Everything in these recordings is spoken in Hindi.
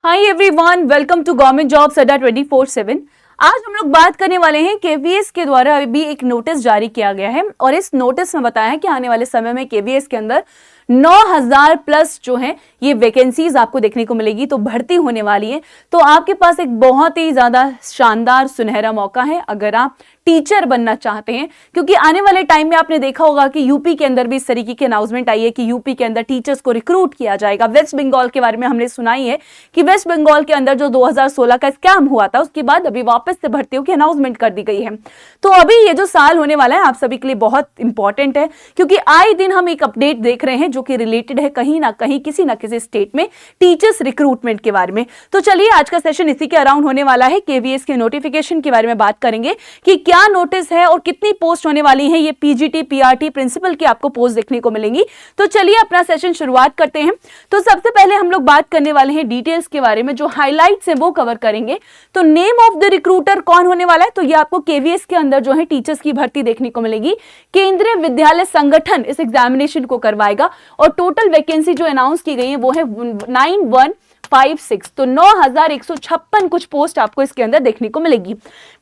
Hi everyone, welcome to government jobs Adda 24/7। आज हम लोग बात करने वाले हैं केवीएस के द्वारा अभी एक नोटिस जारी किया गया है और इस नोटिस में बताया है कि आने वाले समय में केवीएस के अंदर 9,000 प्लस जो है ये वैकेंसीज आपको देखने को मिलेगी, तो भर्ती होने वाली है। तो आपके पास एक बहुत ही ज्यादा शानदार सुनहरा मौका है अगर आप टीचर बनना चाहते हैं, क्योंकि आने वाले टाइम में आपने देखा होगा कि यूपी के अंदर भी इस तरीके की अनाउंसमेंट आई है कि यूपी के अंदर टीचर्स को रिक्रूट किया जाएगा। वेस्ट बंगाल के बारे में हमने सुनाई है कि वेस्ट बंगाल के अंदर जो 2016 का स्कैम हुआ था उसके बाद अभी वापस से भर्तियों की अनाउंसमेंट कर दी गई है। तो अभी ये जो साल होने वाला है आप सभी के लिए बहुत इंपॉर्टेंट है, क्योंकि आए दिन हम एक अपडेट देख रहे हैं जो कि रिलेटेड है कहीं ना कहीं किसी ना किसी स्टेट में टीचर्स रिक्रूटमेंट के बारे में। तो चलिए आज का सेशन इसी के अराउंड होने वाला है। केवीएस के नोटिफिकेशन के बारे में बात करेंगे कि क्या नोटिस है और कितनी पोस्ट होने वाली है। ये पीजीटी पीआरटी प्रिंसिपल की आपको पोस्ट देखने को मिलेंगी। तो चलिए अपना सेशन शुरुआत करते हैं। तो सबसे पहले हम लोग बात करने वाले हैं डिटेल्स के बारे में, जो हाइलाइट्स हैं वो कवर करेंगे। तो नेम ऑफ द रिक्रूटर कौन होने वाला है, तो ये आपको केवीएस के अंदर जो है टीचर्स की भर्ती देखने को मिलेगी। केंद्रीय विद्यालय संगठन इस एग्जामिनेशन को करवाएगा और टोटल वैकेंसी जो अनाउंस की गई है वो है 9156। तो 9,156 कुछ पोस्ट आपको इसके अंदर देखने को मिलेगी।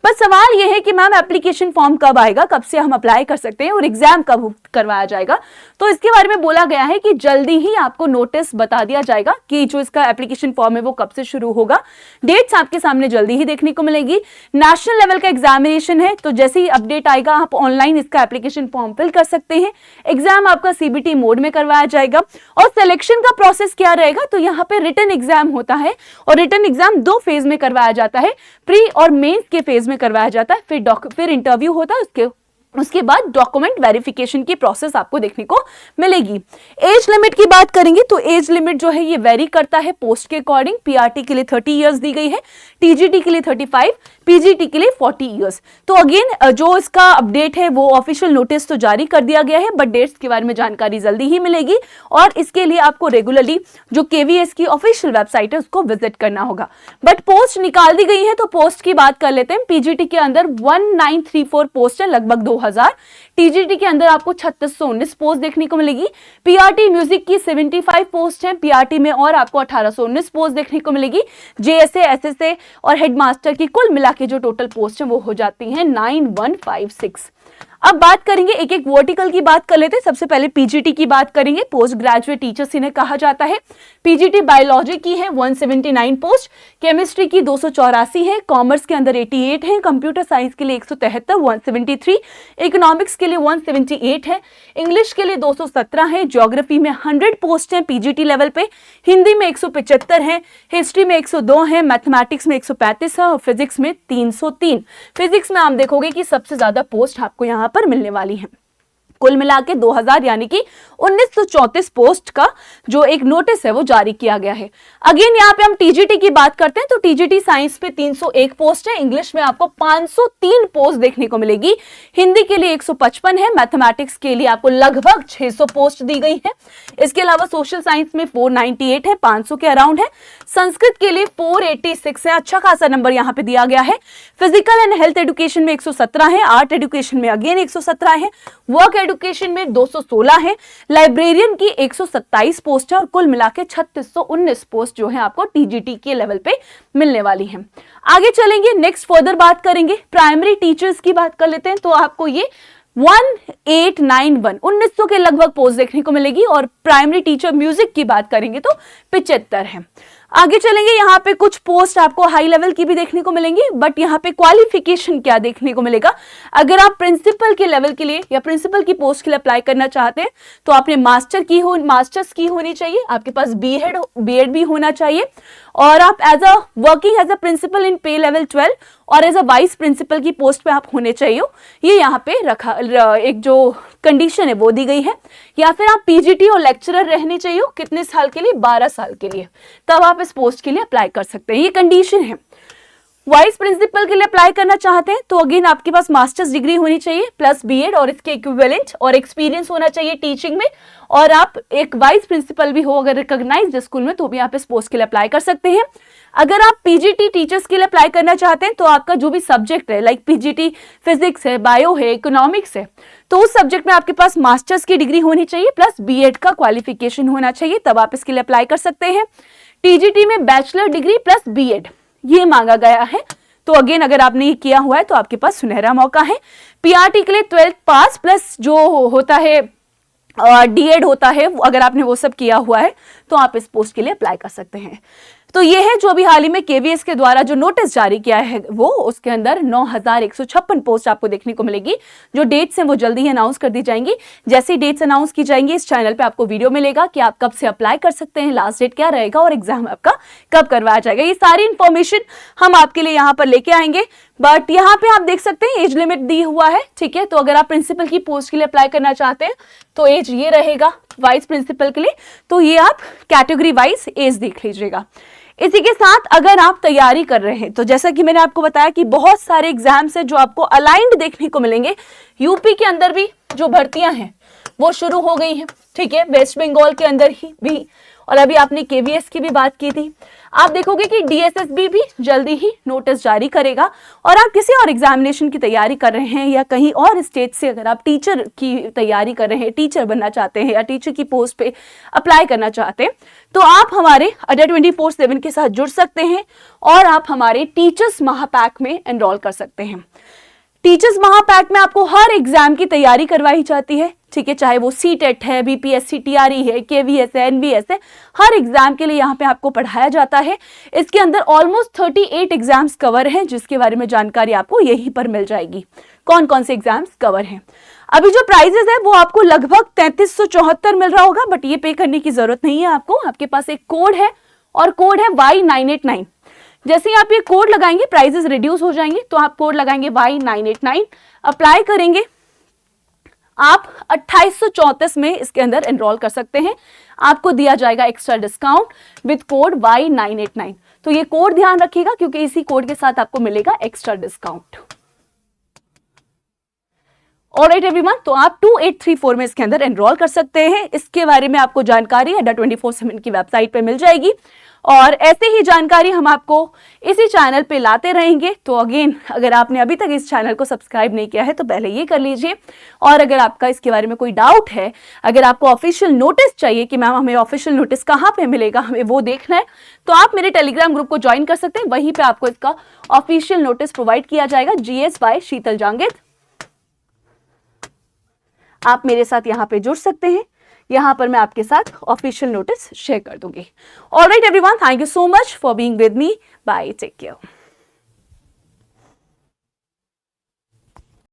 बस सवाल यह है कि मैम एप्लीकेशन फॉर्म कब आएगा, कब से हम अप्लाई कर सकते हैं और एग्जाम कब करवाया जाएगा। तो इसके बारे में बोला गया है कि जल्दी ही आपको नोटिस बता दिया जाएगा कि जो इसका एप्लीकेशन फॉर्म है वो कब से शुरू होगा। डेट्स आपके सामने जल्दी ही देखने को मिलेगी। नेशनल लेवल का एग्जामिनेशन है, तो जैसे ही अपडेट आएगा आप ऑनलाइन इसका एप्लीकेशन फॉर्म फिल कर सकते हैं। एग्जाम आपका सीबीटी मोड में करवाया जाएगा। और सिलेक्शन का प्रोसेस क्या रहेगा, तो यहाँ पे रिटन एग्जाम होता है और रिटन एग्जाम 2 फेज में करवाया जाता है। प्री और मेंस के फेज में करवाया जाता है, फिर इंटरव्यू होता है, उसके बाद डॉक्यूमेंट वेरिफिकेशन की प्रोसेस आपको देखने को मिलेगी। एज लिमिट की बात करेंगे तो एज लिमिट जो है ये वेरी करता है पोस्ट के अकॉर्डिंग। पीआरटी के लिए 30 इयर्स दी गई है, टीजीटी के लिए 35, पीजीटी के लिए 40 इयर्स। तो अगेन जो इसका अपडेट है वो ऑफिशियल नोटिस तो जारी कर दिया गया है, बट डेट्स के बारे में जानकारी जल्दी ही मिलेगी और इसके लिए आपको रेगुलरली जो केवीएस की ऑफिशियल वेबसाइट है उसको विजिट करना होगा। बट पोस्ट निकाल दी गई है, तो पोस्ट की बात कर लेते हैं। पीजीटी के अंदर 1934 पोस्ट है, लगभग 2000। टीजीटी के अंदर आपको 3619 पोस्ट देखने को मिलेगी। पीआरटी म्यूजिक की 75 पोस्ट है, पीआरटी में और आपको 1819 पोस्ट देखने को मिलेगी। जेएसए, एसएसए और हेडमास्टर की कुल मिला के जो टोटल पोस्ट है वो हो जाती है 9156। अब बात करेंगे एक एक वर्टिकल की बात कर लेते हैं। सबसे पहले पीजीटी की बात करेंगे, पोस्ट ग्रेजुएट टीचर्स इन्हें कहा जाता है। पीजीटी बायोलॉजी की है 179 पोस्ट, केमिस्ट्री की 284 है, कॉमर्स के अंदर 88 है, कंप्यूटर साइंस के लिए 173, 173, इकोनॉमिक्स के लिए 178 है, इंग्लिश के लिए 217 है, ज्योग्राफी में 100 पोस्ट है पीजीटी लेवल पे, हिंदी में 175 है, हिस्ट्री में 102 है, मैथमेटिक्स में 135 है और फिजिक्स में 303। फिजिक्स में आप देखोगे कि सबसे ज्यादा पोस्ट आपको यहाँ पर मिलने वाली है। कुल मिला के 2000 यानी कि 1934 पोस्ट का जो एक नोटिस है वो जारी किया गया है। अगेन यहाँ पे हम टीजीटी की बात करते हैं तो टीजीटी साइंस पे 301 पोस्ट है, इंग्लिश में आपको 503 पोस्ट देखने को मिलेगी, हिंदी के लिए 155 है, मैथमेटिक्स के लिए आपको लगभग 600 पोस्ट दी गई है। इसके अलावा सोशल साइंस में 498 है, 500 के अराउंड है, संस्कृत के लिए 486 है, अच्छा खासा नंबर यहाँ पे दिया गया है। फिजिकल एंड हेल्थ एजुकेशन में 117 है, आर्ट एजुकेशन में अगेन 117 है, वर्क एजुकेशन में 216 है, लाइब्रेरियन की 127 पोस्ट है और कुल मिला के 3619 पोस्ट जो है आपको टीजीटी के लेवल पे मिलने वाली है। आगे चलेंगे, नेक्स्ट फर्दर बात करेंगे प्राइमरी टीचर्स की बात कर लेते हैं। तो आपको ये 1891 1900 के लगभग पोस्ट देखने को मिलेगी और प्राइमरी टीचर म्यूजिक की बात करेंगे तो 75 है। आगे चलेंगे, यहाँ पे कुछ पोस्ट आपको हाई लेवल की भी देखने को मिलेंगी, बट यहाँ पे क्वालिफिकेशन क्या देखने को मिलेगा। अगर आप प्रिंसिपल के लेवल के लिए या प्रिंसिपल की पोस्ट के लिए अप्लाई करना चाहते हैं तो आपने मास्टर्स की होनी चाहिए, आपके पास बीएड भी होना चाहिए और आप वर्किंग एज अ प्रिंसिपल इन पे लेवल 12 और एज अ वाइस प्रिंसिपल की पोस्ट पे आप होने चाहिए। ये यहाँ पे एक जो कंडीशन है वो दी गई है। या फिर आप पीजीटी और लेक्चरर रहने चाहिए, कितने साल के लिए, 12 साल के लिए, तब आप इस पोस्ट के लिए अप्लाई कर सकते हैं, ये कंडीशन है। वाइस प्रिंसिपल के लिए अप्लाई करना चाहते हैं तो अगेन आपके पास मास्टर्स डिग्री होनी चाहिए प्लस बीएड और इसके इक्विवेलेंट और एक्सपीरियंस होना चाहिए टीचिंग में, और आप एक वाइस प्रिंसिपल भी हो अगर रिकॉग्नाइज्ड स्कूल में तो भी आप इस पोस्ट के लिए अप्लाई कर सकते हैं। अगर आप पीजीटी टीचर्स के लिए अप्लाई करना चाहते हैं तो आपका जो भी सब्जेक्ट है, लाइक पीजीटी फिजिक्स है, बायो है, इकोनॉमिक्स है, तो उस सब्जेक्ट में आपके पास मास्टर्स की डिग्री होनी चाहिए प्लस बीएड का क्वालिफिकेशन होना चाहिए, तब आप इसके लिए अप्लाई कर सकते हैं। टीजीटी में बैचलर डिग्री प्लस बीएड ये मांगा गया है। तो अगेन अगर आपने ये किया हुआ है तो आपके पास सुनहरा मौका है। पीआरटी के लिए 12th पास प्लस जो होता है डीएड होता है, अगर आपने वो सब किया हुआ है तो आप इस पोस्ट के लिए अप्लाई कर सकते हैं। तो ये है जो अभी हाल ही में केवीएस के द्वारा जो नोटिस जारी किया है वो, उसके अंदर 9156 पोस्ट आपको देखने को मिलेगी। जो डेट्स हैं वो जल्दी ही अनाउंस कर दी जाएंगी। जैसे ही डेट्स अनाउंस की जाएंगी इस चैनल पे आपको वीडियो मिलेगा कि आप कब से अप्लाई कर सकते हैं, लास्ट डेट क्या रहेगा और एग्जाम आपका कब करवाया जाएगा। ये सारी इंफॉर्मेशन हम आपके लिए यहाँ पर लेके आएंगे। बट यहाँ पे आप देख सकते हैं एज लिमिट दी हुआ है, ठीक है। तो अगर आप प्रिंसिपल की पोस्ट के लिए अप्लाई करना चाहते हैं तो एज ये रहेगा, वाइस प्रिंसिपल के लिए तो ये आप कैटेगरी वाइज एज देख लीजिएगा। इसी के साथ अगर आप तैयारी कर रहे हैं तो जैसा कि मैंने आपको बताया कि बहुत सारे एग्जाम्स हैं जो आपको अलाइंड देखने को मिलेंगे। यूपी के अंदर भी जो भर्तियां हैं वो शुरू हो गई हैं, ठीक है, वेस्ट बंगाल के अंदर ही भी, और अभी आपने केवीएस की भी बात की थी। आप देखोगे कि डीएसएसबी भी जल्दी ही नोटिस जारी करेगा। और आप किसी और एग्जामिनेशन की तैयारी कर रहे हैं या कहीं और स्टेट से अगर आप टीचर की तैयारी कर रहे हैं, टीचर बनना चाहते हैं या टीचर की पोस्ट पे अप्लाई करना चाहते हैं तो आप हमारे अड्डा 24/7 के साथ जुड़ सकते हैं और आप हमारे टीचर्स महापैक में एनरोल कर सकते हैं। टीचर्स महापैक में आपको हर एग्जाम की तैयारी करवाई जाती है, ठीक है, चाहे वो सीटेट है, बीपीएससी, टीआरई है, केवीएस है, एनवीएस है, हर एग्जाम के लिए यहाँ पे आपको पढ़ाया जाता है। इसके अंदर ऑलमोस्ट 38 एग्जाम्स कवर हैं जिसके बारे में जानकारी आपको यहीं पर मिल जाएगी। कौन कौन से एग्जाम्स कवर हैं। अभी जो प्राइजेस है वो आपको लगभग 3374 मिल रहा होगा, बट ये पे करने की जरूरत नहीं है आपको। आपके पास एक कोड है और कोड है Y989। जैसे ही आप ये कोड लगाएंगे प्राइजेस रिड्यूस हो जाएंगे, तो आप कोड लगाएंगे Y989, अप्लाई करेंगे, आप 2834 में इसके अंदर एनरोल कर सकते हैं। आपको दिया जाएगा extra discount with code Y989। तो ये कोड ध्यान रखिएगा क्योंकि इसी कोड के साथ आपको मिलेगा एक्स्ट्रा डिस्काउंट। ऑलराइट एवरीवन, तो आप 2834 में इसके अंदर एनरोल कर सकते हैं। इसके बारे में आपको जानकारी अड्डा 24/7 की वेबसाइट पे मिल जाएगी और ऐसे ही जानकारी हम आपको इसी चैनल पे लाते रहेंगे। तो अगेन अगर आपने अभी तक इस चैनल को सब्सक्राइब नहीं किया है तो पहले ये कर लीजिए। और अगर आपका इसके बारे में कोई डाउट है, अगर आपको ऑफिशियल नोटिस चाहिए कि मैम हमें ऑफिशियल नोटिस कहाँ पे मिलेगा, हमें वो देखना है, तो आप मेरे टेलीग्राम ग्रुप को ज्वाइन कर सकते हैं। वहीं पे आपको इसका ऑफिशियल नोटिस प्रोवाइड किया जाएगा, GS बाय शीतल जांगिद। आप मेरे साथ यहाँ पे जुड़ सकते हैं, यहाँ पर मैं आपके साथ ऑफिशियल नोटिस शेयर कर दूंगी। Alright everyone, thank you so much for being with me. Bye, take care.